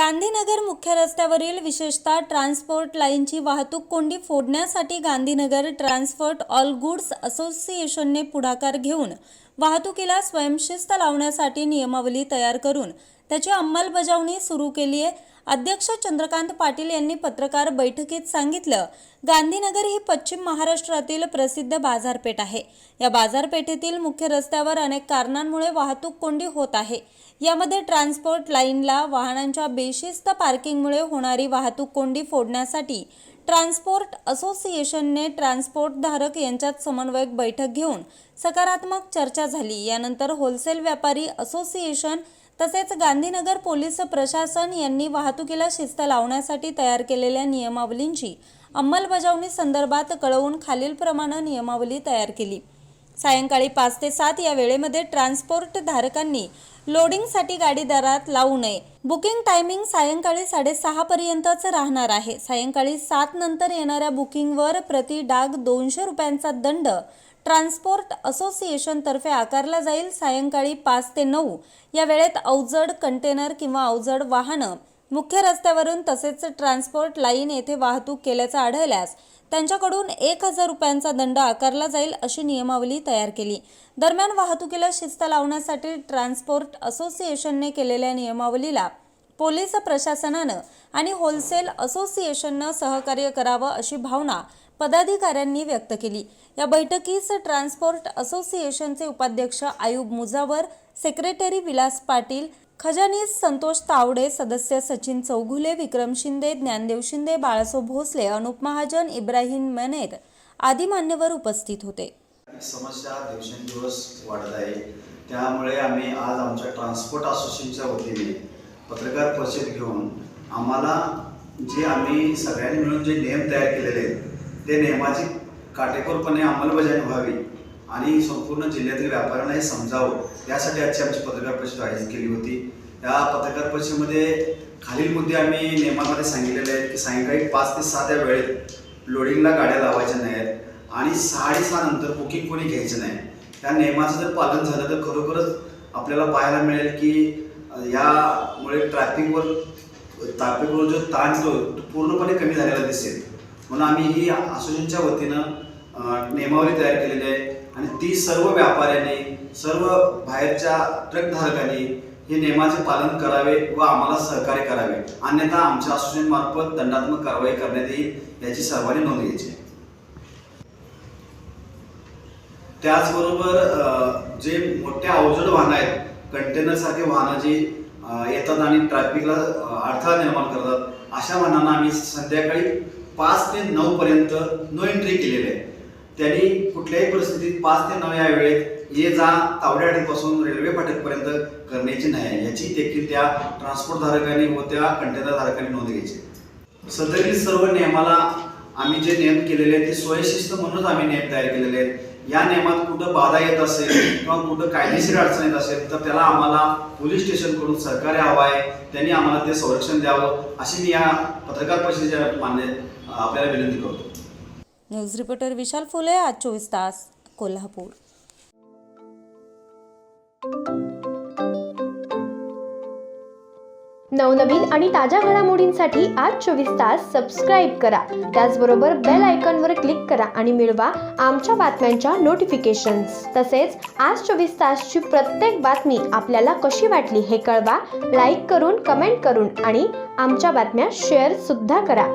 गांधीनगर मुख्य रस्त्यावरील विशेषतः ट्रान्सपोर्ट लाईनची वाहतूक कोंडी फोडण्यासाठी गांधीनगर ट्रान्सपोर्ट ऑल गुड्स असोसिएशनने पुढाकार घेऊन वाहतुकीला स्वयंशिस्त लावण्यासाठी नियमावली तयार करून त्याची अंमलबजावणी सुरू केली आहे। अध्यक्ष चंद्रकांत पाटील यांनी पत्रकार बैठकीत सांगितलं, गांधीनगर ही पश्चिम महाराष्ट्रातील प्रसिद्ध बाजारपेठ आहे। या बाजारपेठेतील मुख्य रस्त्यावर अनेक कारणांमुळे वाहतूक कोंडी होत आहे। यामध्ये ट्रान्सपोर्ट लाईनला वाहनांच्या बेशिस्त पार्किंगमुळे होणारी वाहतूक कोंडी फोडण्यासाठी ट्रान्सपोर्ट असोसिएशनने ट्रान्सपोर्ट धारक यांच्यात समन्वयक बैठक घेऊन सकारात्मक चर्चा झाली। यानंतर होलसेल व्यापारी असोसिएशन तसेच गांधीनगर पोलीस प्रशासन यांनी वाहतुकीला शिस्त लावण्यासाठी तयार केलेल्या नियमावलींची अंमलबजावणी संदर्भात कळवून खालीलप्रमाणे नियमावली तयार केली। सायंकाळी 5 ते 7 या वेळेमध्ये ट्रान्सपोर्ट धारकांनी लोडिंगसाठी गाडी दारात लावू नये। बुकिंग टायमिंग सायंकाळी 6:30 पर्यंतच राहणार आहे। सायंकाळी 7 नंतर येणाऱ्या बुकिंगवर प्रति डाग 200 रुपयांचा दंड ट्रान्सपोर्ट असोसिएशन तर्फे आकारला जाईल। सायंकाळी 5 ते 9 या वेळेत अवजड कंटेनर किंवा अवजड वाहनं मुख्य रस्त्यावरून तसेच ट्रान्सपोर्ट लाईन येथे वाहतूक केल्याचं आढळल्यास त्यांच्याकडून 1000 रुपयांचा दंड आकारला जाईल अशी नियमावली तयार केली। दरम्यान वाहतुकीला शिस्त लावण्यासाठी ट्रान्सपोर्ट असोसिएशनने केलेल्या नियमावलीला पोलीस प्रशासनानं आणि होलसेल असोसिएशननं सहकार्य करावं अशी भावना पदाधिकाऱ्यांनी व्यक्त केली। या बैठकीस ट्रान्सपोर्ट असोसिएशनचे उपाध्यक्ष आयुब मुजावर, सेक्रेटरी विलास पाटील, खजानीस संतोष तावडे, सदस्य सचिन चौगुले, विक्रम शिंदे, ज्ञानदेव शिंदे, बाळासाहेब भोसले, अनुप महाजन, इब्राहिम मनेर आदी मान्यवर उपस्थित होते। समस्या दिवसेंदिवस वाढत आहे, त्यामुळे आम्ही आज आमच्या ट्रान्सपोर्ट असोसिएशनच्या वतीने पत्रकार परिषद घेऊन आम्हाला जे आम्ही सगळ्यांनी मिळून जे नियम तयार केलेले आहेत ते नियमाची काटेकोरपणे अंमलबजावणी व्हावी आणि संपूर्ण जिल्ह्यातील व्यापाऱ्यांना हे समजावं, यासाठी आजची आमची पत्रकार परिषद आयोजित केली होती। या पत्रकार परिषदेमध्ये खालील मुद्दे आम्ही नियमामध्ये सांगितलेले आहेत की सायंकाळी 5 ते 7 या वेळेत लोडिंगला गाड्या लावायच्या नाहीत आणि 6:30 नंतर बुकिंग कोणी घ्यायचं नाही। त्या नियमाचं जर पालन झालं तर खरोखरच आपल्याला पाहायला मिळेल की यामुळे ट्रॅफिकवर जो ताण तो पूर्णपणे कमी झालेला दिसेल। म्हणून आम्ही ही असोसिएशनच्या वतीनं नियमावली तयार केलेली आहे आणि ती सर्व व्यापाऱ्यांनी, सर्व बाहेरच्या ट्रक धारकांनी हे नियमाचे पालन करावे व आम्हाला सहकार्य करावे, अन्यथा आमच्या असोसिएशन मार्फत दंडात्मक कारवाई करण्यात येईल याची सर्वांनी नोंद घ्यायची। त्याचबरोबर जे मोठ्या अवजड वाहनं आहेत, कंटेनर सारखे वाहनं जी येतात आणि ट्रॅफिकला अडथळा निर्माण करतात, अशा वाहनांना आम्ही संध्याकाळी 5 ते 9 पर्यंत नो एंट्री केलेली आहे। त्यांनी कुठल्याही परिस्थितीत 5 ते 9 या वेळेत ये जा तावडेपासून रेल्वे फाटकपर्यंत करण्याची नाही, याची देखील त्या ट्रान्सपोर्ट धारकांनी व त्या कंटेनर धारकांनी नोंद घ्यायची। सदरील सर्व नियमाला आम्ही जे नियम केलेले आहेत ते स्वयंशिस्त म्हणूनच आम्ही नियम तयार केलेले आहेत। या नियमात कुठं बाधा येत असेल किंवा कुठं कायदेशीर अडचण येत असेल तर त्याला आम्हाला पोलीस स्टेशनकडून सहकार्य हवं आहे, त्यांनी आम्हाला ते संरक्षण द्यावं अशी मी या पत्रकार परिषदेच्या आपल्याला विनंती करतो। न्यूज रिपोर्टर विशाल फुले, आज 24 तास, कोल्हापूर। नवनवीन आणि ताज्या घडामोडींसाठी आज 24 तास सबस्क्राईब करा। त्याचबरोबर बेल आयकॉनवर क्लिक करा आणि मिळवा आमच्या बातम्यांच्या नोटिफिकेशन्स। तसेच आज 24 तासची प्रत्येक बातमी आपल्याला कशी वाटली हे कळवा, लाईक करून, कमेंट करून आणि आमच्या बातम्या शेअर सुद्धा करा।